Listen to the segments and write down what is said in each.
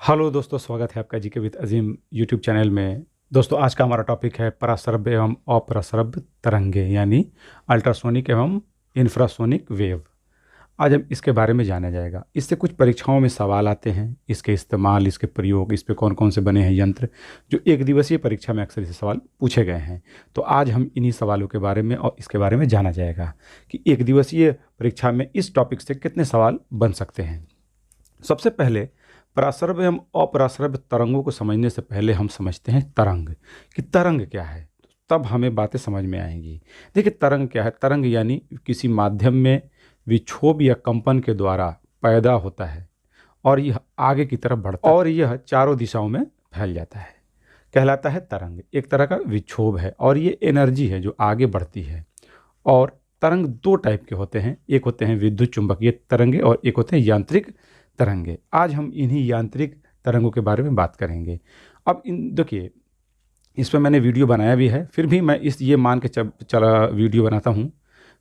Hello दोस्तों, स्वागत है आपका GK with Azeem YouTube channel में। दोस्तों, आज का हमारा टॉपिक है पराश्रव्य एवं अप्रश्रव्य तरंगे यानी अल्ट्रासोनिक एवं इंफ्रासोनिक वेव। आज हम इसके बारे में जाना जाएगा। इससे कुछ परीक्षाओं में सवाल आते हैं, इसके इस्तेमाल, इसके प्रयोग, इस पे कौन कौन से बने हैं यंत्र, जो एक दिवसीय परीक्षा में अक्सर इसे सवाल पूछे गए हैं। तो आज हम इन्हीं सवालों के बारे में और इसके बारे में जाना जाएगा कि एक दिवसीय परीक्षा में इस टॉपिक से कितने सवाल बन सकते हैं। सबसे पहले पराश्रव्य एवं अपराश्रव्य तरंगों को समझने से पहले हम समझते हैं तरंग कि तरंग क्या है, तब हमें बातें समझ में आएंगी। देखिए, तरंग क्या है। तरंग यानी किसी माध्यम में विक्षोभ या कंपन के द्वारा पैदा होता है और यह आगे की तरफ बढ़ता है और यह चारों दिशाओं में फैल जाता है, कहलाता है तरंग। एक तरह का विक्षोभ है और ये एनर्जी है जो आगे बढ़ती है। और तरंग दो टाइप के होते हैं, एक होते हैं विद्युत चुंबकीय तरंगे और एक होते हैं यांत्रिक तरंगे। आज हम इन्हीं यांत्रिक तरंगों के बारे में बात करेंगे। अब देखिए, इस पर मैंने वीडियो बनाया भी है, फिर भी मैं ये मान के चला वीडियो बनाता हूँ।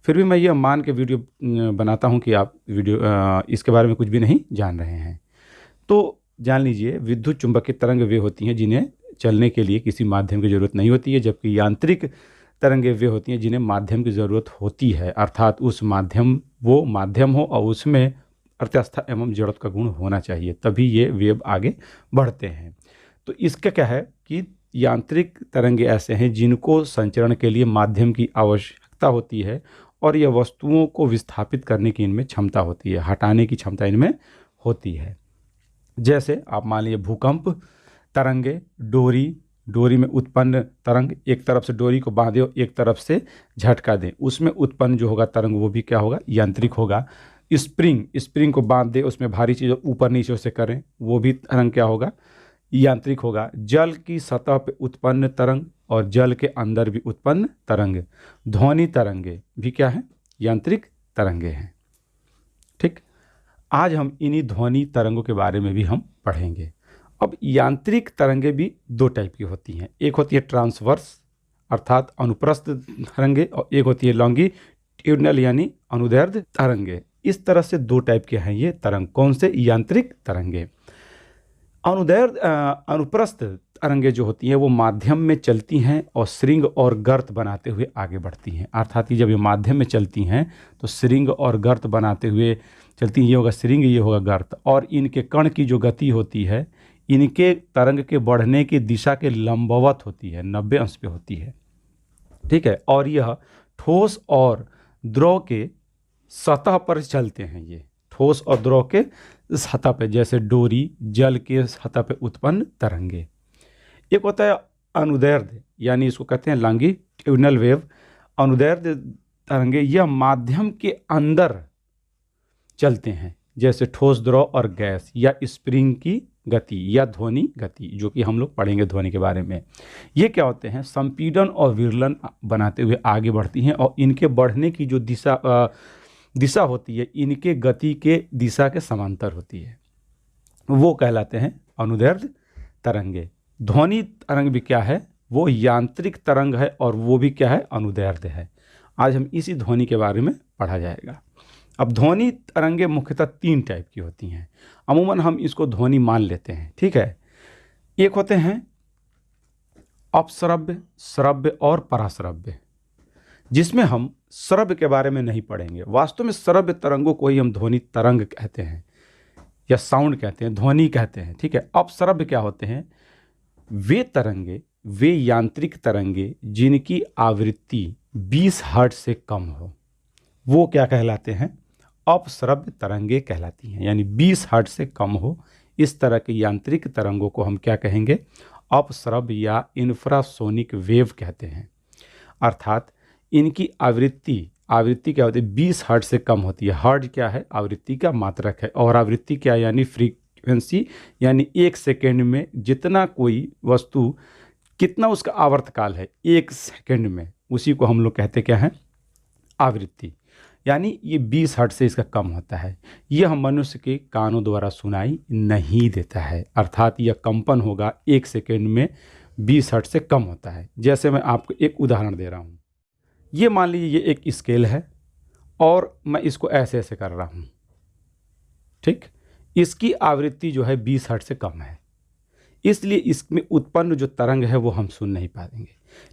फिर भी मैं ये मान के वीडियो बनाता हूँ कि आप इसके बारे में कुछ भी नहीं जान रहे हैं। तो जान लीजिए, विद्युत चुंबकीय तरंग वे होती हैं जिन्हें चलने के लिए किसी माध्यम की ज़रूरत नहीं होती है, जबकि यांत्रिक तरंगें वे होती हैं जिन्हें माध्यम की ज़रूरत होती है, अर्थात वो माध्यम हो और उसमें अर्थावस्था एवं जड़त्व का गुण होना चाहिए, तभी ये वेव आगे बढ़ते हैं। तो इसका क्या है कि यांत्रिक तरंगे ऐसे हैं जिनको संचरण के लिए माध्यम की आवश्यकता होती है और यह वस्तुओं को विस्थापित करने की इनमें क्षमता होती है, हटाने की क्षमता इनमें होती है। जैसे आप मान लीजिए भूकंप तरंगे, डोरी में उत्पन्न तरंग, एक तरफ से डोरी को बांधे और एक तरफ से झटका दें, उसमें उत्पन्न जो होगा तरंग वो भी क्या होगा, यांत्रिक होगा। स्प्रिंग को बांध दे, उसमें भारी चीज़ ऊपर नीचे से करें, वो भी तरंग क्या होगा, यांत्रिक होगा। जल की सतह पे उत्पन्न तरंग और जल के अंदर भी उत्पन्न तरंग, ध्वनि तरंगे भी क्या है, यांत्रिक तरंगे हैं। ठीक, आज हम इन्हीं ध्वनि तरंगों के बारे में भी हम पढ़ेंगे। अब यांत्रिक तरंगे भी दो टाइप की होती हैं, एक होती है ट्रांसवर्स अर्थात अनुप्रस्थ तरंगे और एक होती है लॉन्गिट्यूडनल यानी अनुदैर्ध्य तरंगे। इस तरह से दो टाइप के हैं ये तरंग। कौन से? यांत्रिक तरंगे। अनुप्रस्थ तरंगे जो होती हैं वो माध्यम में चलती हैं और श्रृंग और गर्त बनाते हुए आगे बढ़ती हैं, अर्थात कि जब ये माध्यम में चलती हैं तो श्रृंग और गर्त बनाते हुए चलती हैं। ये होगा श्रृंग, ये होगा गर्त, और इनके कण की जो गति होती है इनके तरंग के बढ़ने की दिशा के लंबवत होती है, 90 अंश पे होती है। ठीक है, और यह ठोस और द्रव के सतह पर चलते हैं। ये ठोस और द्रव के सतह पे, जैसे डोरी, जल के सतह पे उत्पन्न तरंगे। एक होता है अनुदैर्ध्य यानी इसको कहते हैं लॉन्गिट्यूडनल वेव। अनुदैर्ध्य तरंगे यह माध्यम के अंदर चलते हैं, जैसे ठोस, द्रव और गैस, या स्प्रिंग की गति या ध्वनि गति, जो कि हम लोग पढ़ेंगे ध्वनि के बारे में। ये क्या होते हैं, संपीड़न और विरलन बनाते हुए आगे बढ़ती हैं और इनके बढ़ने की जो दिशा होती है इनके गति के दिशा के समांतर होती है, वो कहलाते हैं अनुदैर्ध्य तरंगे। ध्वनि तरंग भी क्या है, वो यांत्रिक तरंग है और वो भी क्या है, अनुदैर्ध्य है। आज हम इसी ध्वनि के बारे में पढ़ा जाएगा। अब ध्वनि तरंगे मुख्यतः तीन टाइप की होती हैं, अमूमन हम इसको ध्वनि मान लेते हैं। ठीक है, एक होते हैं अपश्रव्य, श्रव्य और पराश्रव्य, जिसमें हम श्रव्य के बारे में नहीं पढ़ेंगे। वास्तव में श्रव्य तरंगों को ही हम ध्वनि तरंग कहते हैं या साउंड कहते हैं, ध्वनि कहते हैं। ठीक है, अपश्रव्य क्या होते हैं, वे तरंगे, वे यांत्रिक तरंगे जिनकी आवृत्ति 20 हर्ट्ज से कम हो, वो क्या कहलाते हैं, अपश्रव्य तरंगे कहलाती हैं। यानी 20 हर्ट्ज से कम हो, इस तरह की यांत्रिक तरंगों को हम क्या कहेंगे, अपश्रव्य या इंफ्रासोनिक वेव कहते हैं। अर्थात इनकी आवृत्ति क्या होती है, 20 हर्ट्ज से कम होती है। हर्ट्ज क्या है, आवृत्ति का मात्रक है, और आवृत्ति क्या यानी फ्रीक्वेंसी, यानी एक सेकेंड में जितना कोई वस्तु, कितना उसका आवर्तकाल है एक सेकेंड में, उसी को हम लोग कहते क्या हैं, आवृत्ति। यानी ये 20 हर्ट्ज से इसका कम होता है। यह मनुष्य के कानों द्वारा सुनाई नहीं देता है, अर्थात यह कंपन होगा एक सेकेंड में 20 हर्ट्ज से कम होता है। जैसे मैं आपको एक उदाहरण दे रहा हूँ, ये मान लीजिए ये एक स्केल है और मैं इसको ऐसे ऐसे कर रहा हूँ। ठीक, इसकी आवृत्ति जो है 20 हर्ट्ज से कम है, इसलिए इसमें उत्पन्न जो तरंग है वो हम सुन नहीं पाएंगे।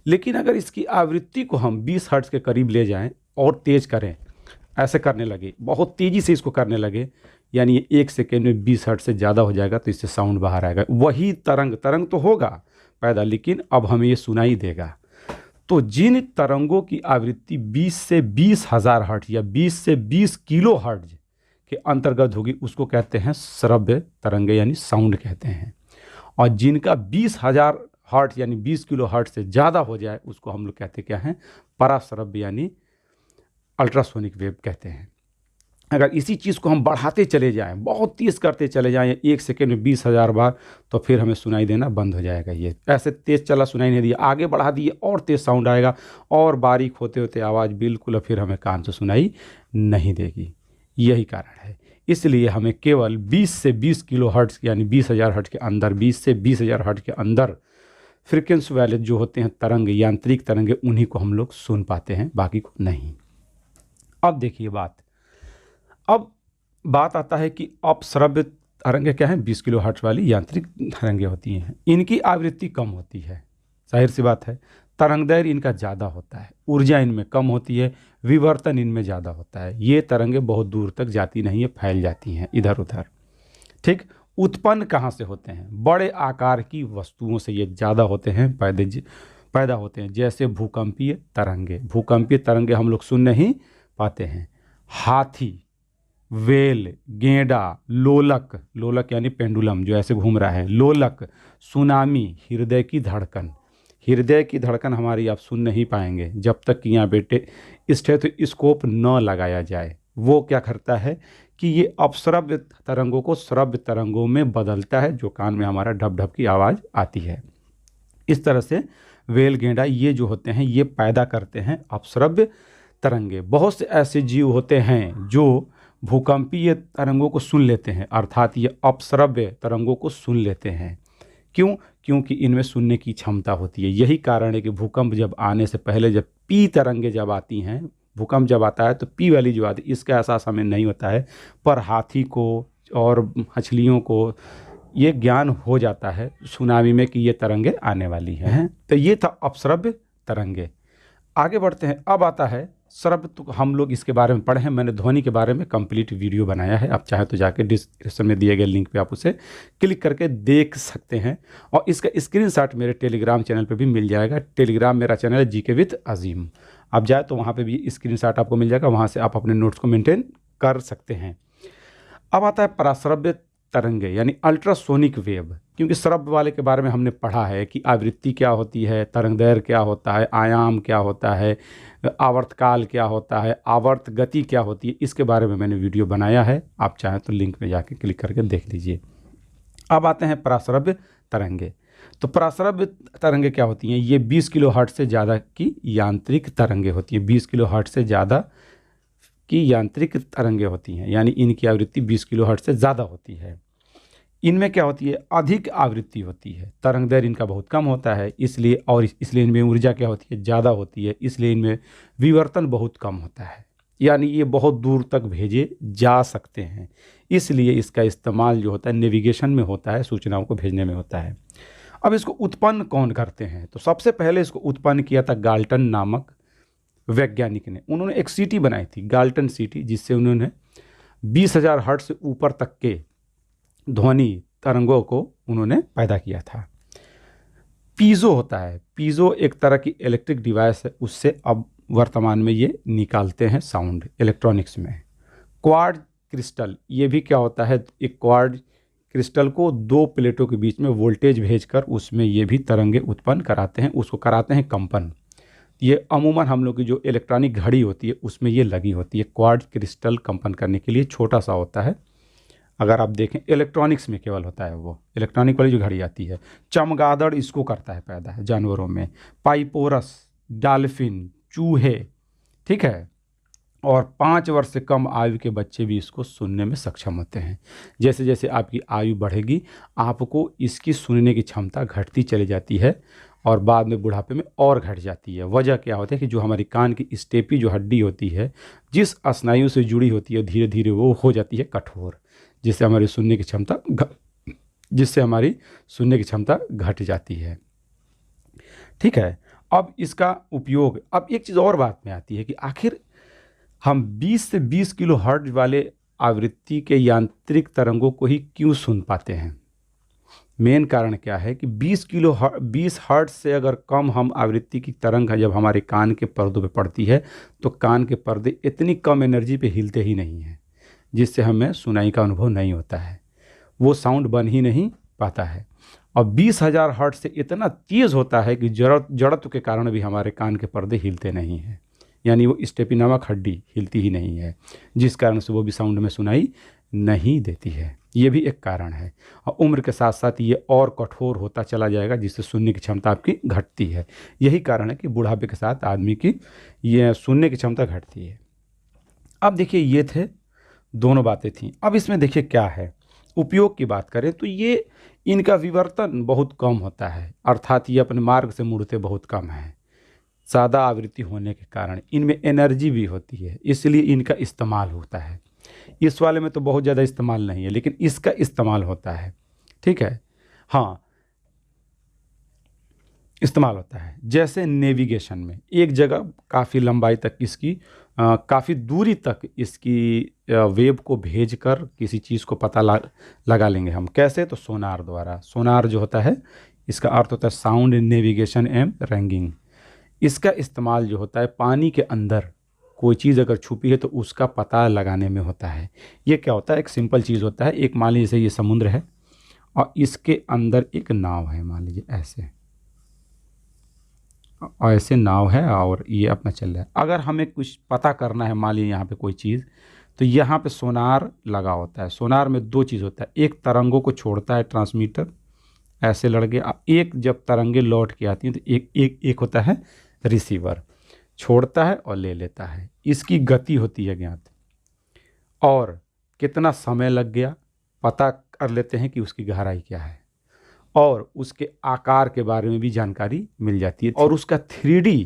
लेकिन अगर इसकी आवृत्ति को हम 20 हर्ट्ज के करीब ले जाएं और तेज करें, ऐसे करने लगे, बहुत तेज़ी से इसको करने लगे, यानी ये 1 सेकेंड में 20 हर्ट्ज से ज़्यादा हो जाएगा, तो इससे साउंड बाहर आएगा। वही तरंग तो होगा पैदा, लेकिन अब हमें ये सुनाई देगा। तो जिन तरंगों की आवृत्ति 20 से 20,000 हर्ट्ज या 20 से 20 किलो हर्ट्ज के अंतर्गत होगी, उसको कहते हैं श्रव्य तरंगे, यानी साउंड कहते हैं। और जिनका 20,000 हर्ट्ज यानी 20 किलो हर्ट्ज से ज़्यादा हो जाए, उसको हम लोग कहते क्या हैं, पराश्रव्य यानी अल्ट्रासोनिक वेव कहते हैं। अगर इसी चीज़ को हम बढ़ाते चले जाएं, बहुत तेज़ करते चले जाएं, 1 सेकेंड में 20,000 बार, तो फिर हमें सुनाई देना बंद हो जाएगा। ये ऐसे तेज़ चला सुनाई नहीं दिया, आगे बढ़ा दिए और तेज़ साउंड आएगा, और बारीक होते होते आवाज़ बिल्कुल फिर हमें कान से सुनाई नहीं देगी। यही कारण है, इसलिए हमें केवल 20 से 20 किलो हर्ट्ज यानी 20,000 हर्ट्ज के अंदर, 20 से 20,000 हर्ट्ज के अंदर फ्रीक्वेंसी वाले जो होते हैं तरंग, यांत्रिक तरंगे, उन्हीं को हम लोग सुन पाते हैं, बाकी को नहीं। अब देखिए अब बात आता है कि अपश्रव्य तरंगे क्या हैं, 20 किलो हर्ट्ज वाली यांत्रिक तरंगे होती हैं। इनकी आवृत्ति कम होती है, जाहिर सी बात है। तरंगदैर्घ्य इनका ज़्यादा होता है, ऊर्जा इनमें कम होती है, विवर्तन इनमें ज़्यादा होता है। ये तरंगे बहुत दूर तक जाती नहीं है, फैल जाती हैं इधर उधर। ठीक, उत्पन्न कहाँ से होते हैं? बड़े आकार की वस्तुओं से ये ज़्यादा होते हैं, पैदा होते हैं। जैसे भूकंपीय तरंगे, भूकंपीय तरंगे हम लोग सुन नहीं पाते हैं। हाथी, वेल, गेंडा, लोलक यानी पेंडुलम जो ऐसे घूम रहा है, लोलक, सुनामी, हृदय की धड़कन हमारी आप सुन नहीं पाएंगे जब तक कि यहाँ बेटे स्टेथोस्कोप न लगाया जाए। वो क्या करता है कि ये अपश्रव्य तरंगों को श्रव्य तरंगों में बदलता है, जो कान में हमारा ढप ढप की आवाज़ आती है। इस तरह से वेल, गेंडा ये जो होते हैं, ये पैदा करते हैं अपश्रव्य तरंगे। बहुत से ऐसे जीव होते हैं जो भूकंपीय तरंगों को सुन लेते हैं, अर्थात ये अपश्रव्य तरंगों को सुन लेते हैं। क्यों? क्योंकि इनमें सुनने की क्षमता होती है। यही कारण है कि भूकंप जब आने से पहले जब पी तरंगे जब आती हैं, भूकंप जब आता है तो पी वाली जो आती है, इसका एहसास हमें नहीं होता है, पर हाथी को और मछलियों को ये ज्ञान हो जाता है सुनामी में कि ये तरंगे आने वाली हैं। तो ये था अपश्रव्य तरंगे। आगे बढ़ते हैं, अब आता है श्रव्य। तो हम लोग इसके बारे में पढ़े हैं, मैंने ध्वनि के बारे में कंप्लीट वीडियो बनाया है, आप चाहे तो जाके डिस्क्रिप्शन में दिए गए लिंक पे आप उसे क्लिक करके देख सकते हैं। और इसका स्क्रीनशॉट मेरे टेलीग्राम चैनल पे भी मिल जाएगा। टेलीग्राम मेरा चैनल है जीके विद अजीम, आप जाए तो वहाँ पे भी स्क्रीनशॉट आपको मिल जाएगा, वहाँ से आप अपने नोट्स को मेंटेन कर सकते हैं। अब आता है पराश्रव्य तरंगे यानी अल्ट्रासोनिक वेव। क्योंकि श्रव्य वाले के बारे में हमने पढ़ा है कि आवृत्ति क्या होती है, तरंगदैर्घ्य क्या होता है, आयाम क्या होता है, आवर्तकाल क्या होता है, आवर्त गति क्या होती है, इसके बारे में मैंने वीडियो बनाया है, आप चाहें तो लिंक में जाके क्लिक करके देख लीजिए। अब आते हैं पराश्रव्य तरंगे। तो पराश्रव्य तरंगे क्या होती हैं? ये 20 किलो हर्ट्ज से ज़्यादा की यांत्रिक तरंगे होती हैं। 20 किलो हर्ट्ज से ज़्यादा की यांत्रिक तरंगे होती हैं, यानी इनकी आवृत्ति 20 किलो हर्ट्ज से ज़्यादा होती है। इनमें क्या होती है? अधिक आवृत्ति होती है, तरंगदैर्घ्य इनका बहुत कम होता है, इसलिए इनमें ऊर्जा क्या होती है? ज़्यादा होती है, इसलिए इनमें विवर्तन बहुत कम होता है, यानी ये बहुत दूर तक भेजे जा सकते हैं। इसलिए इसका इस्तेमाल जो होता है नेविगेशन में होता है, सूचनाओं को भेजने में होता है। अब इसको उत्पन्न कौन करते हैं? तो सबसे पहले इसको उत्पन्न किया था गाल्टन नामक वैज्ञानिक ने। उन्होंने एक सीटी बनाई थी, गाल्टन सीटी, जिससे उन्होंने 20,000 हर्ट्ज से ऊपर तक के ध्वनि तरंगों को उन्होंने पैदा किया था। पीजो होता है, पीजो एक तरह की इलेक्ट्रिक डिवाइस है, उससे अब वर्तमान में ये निकालते हैं साउंड इलेक्ट्रॉनिक्स में। क्वार्ट्ज क्रिस्टल, ये भी क्या होता है? एक क्वार्ट्ज क्रिस्टल को दो प्लेटों के बीच में वोल्टेज भेजकर उसमें ये भी तरंगे उत्पन्न कराते हैं, उसको कराते हैं कंपन। ये अमूमन हम लोग की जो इलेक्ट्रॉनिक घड़ी होती है उसमें ये लगी होती है। क्वार्ट्ज क्रिस्टल कंपन करने के लिए छोटा सा होता है, अगर आप देखें इलेक्ट्रॉनिक्स में केवल होता है, वो इलेक्ट्रॉनिक वाली जो घड़ी आती है। चमगादड़ इसको करता है पैदा है जानवरों में, पाइपोरस, डॉल्फिन, चूहे, ठीक है, और 5 वर्ष से कम आयु के बच्चे भी इसको सुनने में सक्षम होते हैं। जैसे जैसे आपकी आयु बढ़ेगी आपको इसकी सुनने की क्षमता घटती चली जाती है और बाद में बुढ़ापे में और घट जाती है। वजह क्या होती है कि जो हमारी कान की स्टेपी जो हड्डी होती है, जिस स्नायु से जुड़ी होती है, धीरे धीरे वो हो जाती है कठोर। जिससे हमारी सुनने की क्षमता घट जाती है। ठीक है, अब इसका उपयोग, अब एक चीज़ और बात में आती है कि आखिर हम 20 से 20 किलो हर्ट्ज वाले आवृत्ति के यांत्रिक तरंगों को ही क्यों सुन पाते हैं। मेन कारण क्या है कि 20 हर्ट्ज से अगर कम हम आवृत्ति की तरंग है जब हमारे कान के पर्दों पे पड़ती है तो कान के पर्दे इतनी कम एनर्जी पे हिलते ही नहीं हैं, जिससे हमें सुनाई का अनुभव नहीं होता है, वो साउंड बन ही नहीं पाता है। और 20,000 हर्ट्ज से इतना तेज़ होता है कि जड़त्व के कारण भी हमारे कान के पर्दे हिलते नहीं हैं, यानी वो स्टेपी नामक हड्डी हिलती ही नहीं है, जिस कारण से वो भी साउंड में सुनाई नहीं देती है। ये भी एक कारण है। और उम्र के साथ साथ ये और कठोर होता चला जाएगा, जिससे सुनने की क्षमता आपकी घटती है। यही कारण है कि बुढ़ापे के साथ आदमी की ये सुनने की क्षमता घटती है। अब देखिए, ये थे दोनों बातें थीं। अब इसमें देखिए क्या है, उपयोग की बात करें तो ये इनका विवर्तन बहुत कम होता है, अर्थात ये अपने मार्ग से मुड़ते बहुत कम है। ज़्यादा आवृत्ति होने के कारण इनमें एनर्जी भी होती है, इसलिए इनका इस्तेमाल होता है। इस वाले में तो बहुत ज़्यादा इस्तेमाल नहीं है, लेकिन इसका इस्तेमाल होता है। ठीक है, हाँ, इस्तेमाल होता है। जैसे नेविगेशन में एक जगह काफ़ी लंबाई तक इसकी काफ़ी दूरी तक इसकी वेव को भेजकर किसी चीज़ को पता लगा लेंगे हम। कैसे? तो सोनार द्वारा। सोनार जो होता है, इसका अर्थ होता है साउंड नेविगेशन एंड रैंगिंग। इसका इस्तेमाल जो होता है पानी के अंदर कोई चीज़ अगर छुपी है तो उसका पता लगाने में होता है। ये क्या होता है, एक सिंपल चीज़ होता है। एक मान लीजिए जैसे ये समुद्र है और इसके अंदर एक नाव है, मान लीजिए ऐसे, और ऐसे नाव है और ये अपना चल रहा है। अगर हमें कुछ पता करना है, मान लीजिए यहाँ पे कोई चीज़, तो यहाँ पे सोनार लगा होता है। सोनार में दो चीज़ होता है, एक तरंगों को छोड़ता है ट्रांसमीटर, ऐसे लड़ गया। एक जब तरंगे लौट के आती हैं तो एक होता है रिसीवर, छोड़ता है और ले लेता है। इसकी गति होती है ज्ञात, और कितना समय लग गया पता कर लेते हैं कि उसकी गहराई क्या है, और उसके आकार के बारे में भी जानकारी मिल जाती है, और उसका 3D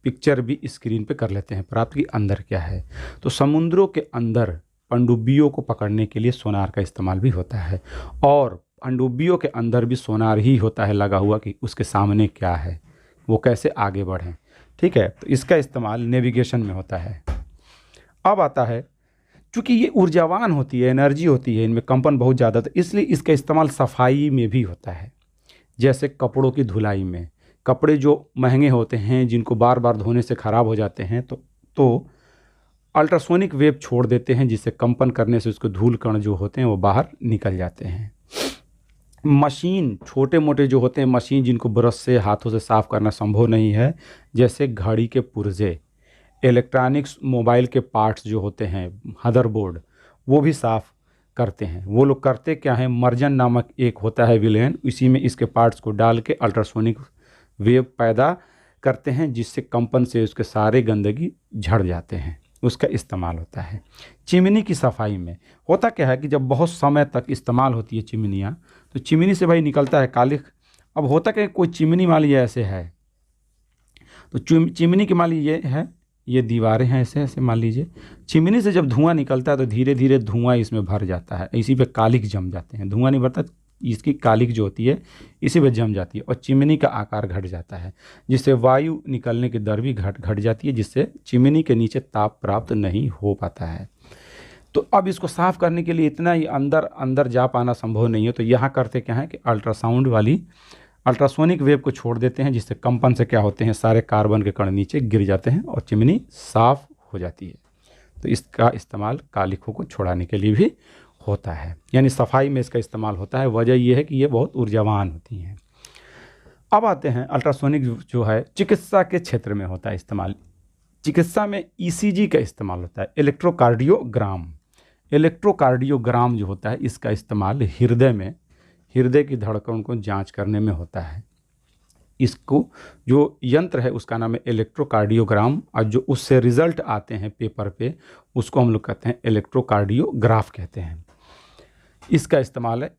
पिक्चर भी स्क्रीन पे कर लेते हैं प्राप्त कि अंदर क्या है। तो समुद्रों के अंदर पनडुब्बियों को पकड़ने के लिए सोनार का इस्तेमाल भी होता है, और पनडुब्बियों के अंदर भी सोनार ही होता है लगा हुआ कि उसके सामने क्या है, वो कैसे आगे बढ़ें। ठीक है, तो इसका इस्तेमाल नेविगेशन में होता है। अब आता है, चूँकि ये ऊर्जावान होती है, एनर्जी होती है, इनमें कंपन बहुत ज़्यादा, तो इसलिए इसका इस्तेमाल सफाई में भी होता है। जैसे कपड़ों की धुलाई में, कपड़े जो महंगे होते हैं, जिनको बार बार धोने से ख़राब हो जाते हैं, तो अल्ट्रासोनिक वेव छोड़ देते हैं, जिससे कंपन करने से उसके धूल कण जो होते हैं वो बाहर निकल जाते हैं। मशीन, छोटे मोटे जो होते हैं मशीन, जिनको ब्रश से हाथों से साफ़ करना संभव नहीं है, जैसे घड़ी के पुर्जे, इलेक्ट्रॉनिक्स मोबाइल के पार्ट्स जो होते हैं, मदरबोर्ड, वो भी साफ़ करते हैं। वो लोग करते क्या हैं, मर्जन नामक एक होता है विलेन, इसी में इसके पार्ट्स को डाल के अल्ट्रासोनिक वेव पैदा करते हैं, जिससे कंपन से उसके सारे गंदगी झड़ जाते हैं। उसका इस्तेमाल होता है। चिमनी की सफाई में होता क्या है कि जब बहुत समय तक इस्तेमाल होती है चिमनियाँ, तो चिमनी से भाई निकलता है कालिख। अब होता क्या, कोई चिमनी मान लीजिए ऐसे है, तो चिमनी के मान लीजिए है, ये दीवारें हैं ऐसे ऐसे मान लीजिए, चिमनी से जब धुआं निकलता है तो धीरे धीरे धुआं इसमें भर जाता है, इसी पे कालिख जम जाते हैं। धुआं नहीं भरता, इसकी कालिख जो होती है इसी पे जम जाती है, और चिमनी का आकार घट जाता है, जिससे वायु निकलने की दर भी घट जाती है, जिससे चिमनी के नीचे ताप प्राप्त नहीं हो पाता है। तो अब इसको साफ़ करने के लिए इतना ही अंदर जा पाना संभव नहीं है, तो यहाँ करते क्या है कि अल्ट्रासोनिक वेव को छोड़ देते हैं, जिससे कंपन से क्या होते हैं, सारे कार्बन के कण नीचे गिर जाते हैं और चिमनी साफ़ हो जाती है। तो इसका इस्तेमाल कालिखों को छुड़ाने के लिए भी होता है, यानी सफाई में इसका इस्तेमाल होता है। वजह यह है कि ये बहुत ऊर्जावान होती हैं। अब आते हैं, अल्ट्रासोनिक जो है चिकित्सा के क्षेत्र में होता है इस्तेमाल। चिकित्सा में ECG का इस्तेमाल होता है, इलेक्ट्रोकार्डियोग्राम जो होता है, इसका इस्तेमाल हृदय की धड़कन को जांच करने में होता है। इसको जो यंत्र है उसका नाम है इलेक्ट्रोकार्डियोग्राम, और जो उससे रिजल्ट आते हैं पेपर पे, उसको हम लोग कहते हैं इलेक्ट्रोकार्डियोग्राफ कहते हैं। इसका इस्तेमाल है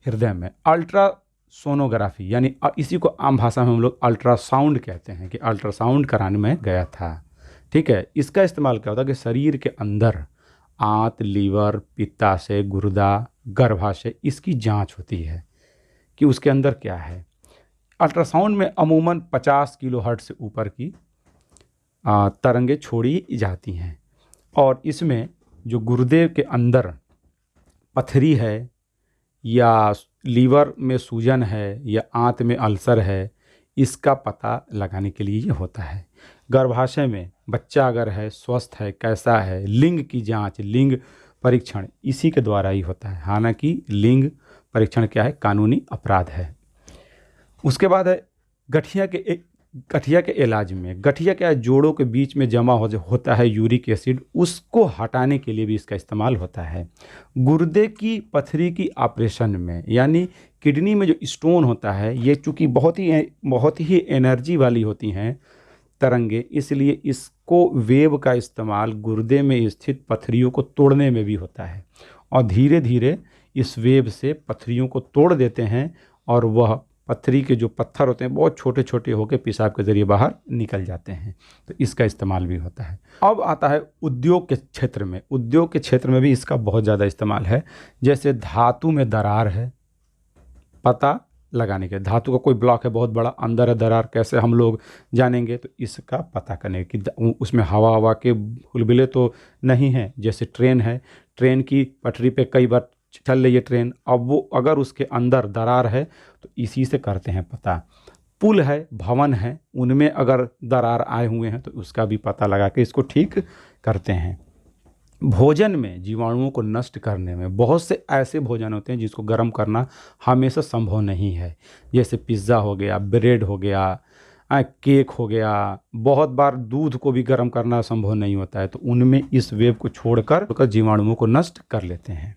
हृदय में। अल्ट्रासोनोग्राफी, यानी इसी को आम भाषा में हम लोग अल्ट्रासाउंड कहते हैं, कि अल्ट्रासाउंड कराने में गया था। ठीक है, इसका इस्तेमाल क्या होता है कि शरीर के अंदर आंत, लीवर, पित्ताशय, गुर्दा, गर्भाशय, इसकी जांच होती है कि उसके अंदर क्या है। अल्ट्रासाउंड में अमूमन 50 किलोहर्ट्ज़ से ऊपर की तरंगें छोड़ी जाती हैं और इसमें जो गुर्दे के अंदर पथरी है या लीवर में सूजन है या आंत में अल्सर है, इसका पता लगाने के लिए ये होता है। गर्भाशय में बच्चा अगर है, स्वस्थ है, कैसा है, लिंग की जांच, लिंग परीक्षण इसी के द्वारा ही होता है। हालांकि लिंग परीक्षण क्या है, कानूनी अपराध है। उसके बाद है गठिया के इलाज में। गठिया क्या है, जोड़ों के बीच में जमा होता है यूरिक एसिड, उसको हटाने के लिए भी इसका इस्तेमाल होता है। गुर्दे की पथरी की ऑपरेशन में, यानी किडनी में जो स्टोन होता है, ये चूँकि बहुत ही एनर्जी वाली होती हैं तरंगे, इसलिए इसको वेव का इस्तेमाल गुर्दे में स्थित पथरियों को तोड़ने में भी होता है और धीरे धीरे इस वेव से पथरियों को तोड़ देते हैं और वह पथरी के जो पत्थर होते हैं बहुत छोटे छोटे होकर पेशाब के ज़रिए बाहर निकल जाते हैं। तो इसका इस्तेमाल भी होता है। अब आता है उद्योग के क्षेत्र में। उद्योग के क्षेत्र में भी इसका बहुत ज़्यादा इस्तेमाल है। जैसे धातु में दरार है, पता लगाने के, धातु का कोई ब्लॉक है बहुत बड़ा, अंदर है दरार, कैसे हम लोग जानेंगे, तो इसका पता करने कि उसमें हवा के बुलबुले तो नहीं है। जैसे ट्रेन है, ट्रेन की पटरी पे कई बार चल रही है ट्रेन, अब वो अगर उसके अंदर दरार है तो इसी से करते हैं पता। पुल है, भवन है, उनमें अगर दरार आए हुए हैं तो उसका भी पता लगा के इसको ठीक करते हैं। भोजन में जीवाणुओं को नष्ट करने में बहुत से ऐसे भोजन होते हैं जिसको गर्म करना हमेशा संभव नहीं है। जैसे पिज़्ज़ा हो गया, ब्रेड हो गया, केक हो गया, बहुत बार दूध को भी गर्म करना संभव नहीं होता है, तो उनमें इस वेव को छोड़कर जीवाणुओं को नष्ट कर लेते हैं।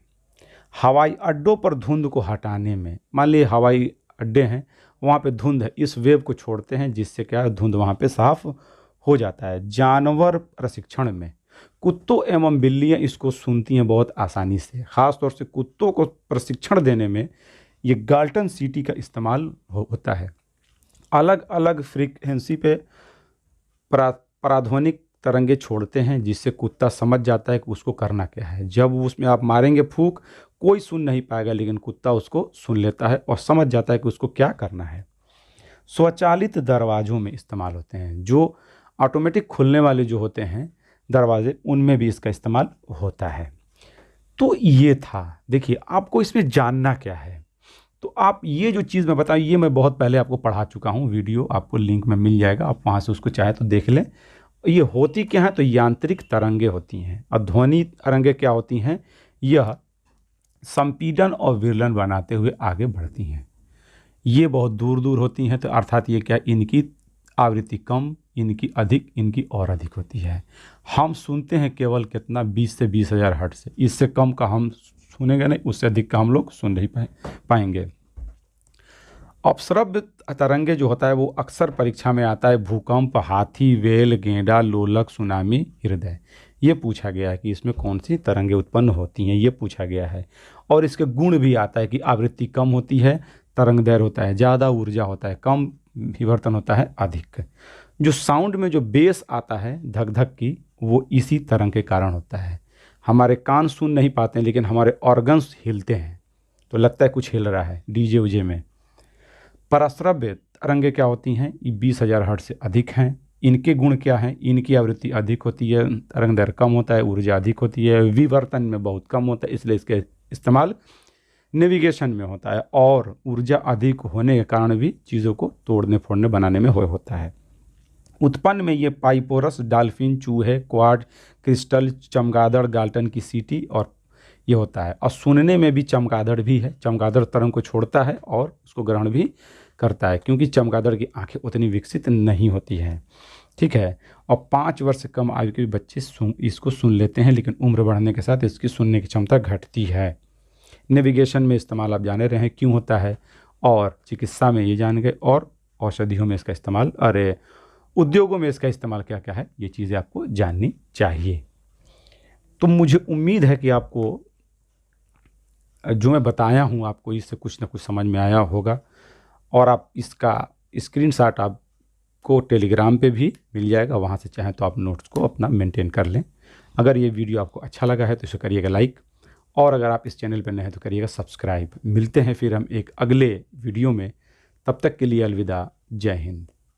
हवाई अड्डों पर धुंध को हटाने में, मान लीजिए हवाई अड्डे हैं, वहाँ पे धुंध है, इस वेव को छोड़ते हैं जिससे क्या है, धुंध वहाँ पे साफ हो जाता है। जानवर प्रशिक्षण में कुत्तों एवं बिल्लियाँ इसको सुनती हैं बहुत आसानी से। ख़ास तौर से कुत्तों को प्रशिक्षण देने में ये गाल्टन सीटी का इस्तेमाल होता है। अलग अलग फ्रीक्वेंसी पे पराध्वनिक तरंगे छोड़ते हैं जिससे कुत्ता समझ जाता है कि उसको करना क्या है। जब उसमें आप मारेंगे फूंक, कोई सुन नहीं पाएगा, लेकिन कुत्ता उसको सुन लेता है और समझ जाता है कि उसको क्या करना है। स्वचालित दरवाज़ों में इस्तेमाल होते हैं, जो ऑटोमेटिक खुलने वाले जो होते हैं दरवाजे, उनमें भी इसका इस्तेमाल होता है। तो ये था, देखिए आपको इसमें जानना क्या है। तो आप ये जो चीज़ मैं बताऊँ, ये मैं बहुत पहले आपको पढ़ा चुका हूँ, वीडियो आपको लिंक में मिल जाएगा, आप वहाँ से उसको चाहे तो देख लें। ये होती क्या है, तो यांत्रिक तरंगे होती हैं। और ध्वनि तरंगे क्या होती हैं, यह संपीड़न और विरलन बनाते हुए आगे बढ़ती हैं। ये बहुत दूर दूर होती हैं, तो अर्थात ये क्या, इनकी आवृत्ति कम, इनकी अधिक, इनकी और अधिक होती है। हम सुनते हैं केवल कितना, 20 से 20,000 हर्ट्ज से, इससे कम का हम सुनेंगे नहीं, उससे अधिक का हम लोग सुन नहीं पाएंगे। अपश्रव्य तरंगे जो होता है वो अक्सर परीक्षा में आता है। भूकंप, हाथी, वेल, गेंडा, लोलक, सुनामी, हृदय, ये पूछा गया है कि इसमें कौन सी तरंगे उत्पन्न होती हैं, ये पूछा गया है। और इसके गुण भी आता है कि आवृत्ति कम होती है, तरंग दैर्घ्य होता है ज़्यादा, ऊर्जा होता है कम, विवर्तन होता है अधिक। जो साउंड में जो बेस आता है धक धक की, वो इसी तरंग के कारण होता है। हमारे कान सुन नहीं पाते हैं, लेकिन हमारे ऑर्गन्स हिलते हैं, तो लगता है कुछ हिल रहा है डीजे उजे में। पराश्रव्य तरंगे क्या होती हैं, ये 20,000 हर्ट्ज से अधिक हैं। इनके गुण क्या हैं, इनकी आवृत्ति अधिक होती है, तरंग दैर्घ्य कम होता है, ऊर्जा अधिक होती है, विवर्तन में बहुत कम होता है, इसलिए इसके इस्तेमाल नेविगेशन में होता है। और ऊर्जा अधिक होने के कारण भी चीज़ों को तोड़ने फोड़ने बनाने में होता है। उत्पन्न में ये पाइपोरस, डॉल्फिन, चूहे, क्वाड, क्रिस्टल, चमगादड़, गाल्टन की सीटी और ये होता है। और सुनने में भी चमगादड़ भी है, चमगादड़ तरंग को छोड़ता है और उसको ग्रहण भी करता है, क्योंकि चमगादड़ की आंखें उतनी विकसित नहीं होती हैं, ठीक है। और 5 वर्ष से कम आयु के बच्चे इसको सुन लेते हैं, लेकिन उम्र बढ़ने के साथ इसकी सुनने की क्षमता घटती है। नेविगेशन में इस्तेमाल आप जाने रहे हैं क्यों होता है, और चिकित्सा में ये जान गए, और औषधियों में इसका इस्तेमाल, अरे उद्योगों में इसका इस्तेमाल क्या क्या है, ये चीज़ें आपको जाननी चाहिए। तो मुझे उम्मीद है कि आपको जो मैं बताया हूँ, आपको इससे कुछ ना कुछ समझ में आया होगा। और आप इसका स्क्रीनशॉट आपको टेलीग्राम पे भी मिल जाएगा, वहाँ से चाहें तो आप नोट्स को अपना मेंटेन कर लें। अगर ये वीडियो आपको अच्छा लगा है तो इसे करिएगा लाइक, और अगर आप इस चैनल पर नए हैं तो करिएगा सब्सक्राइब। मिलते हैं फिर हम एक अगले वीडियो में, तब तक के लिए अलविदा, जय हिंद।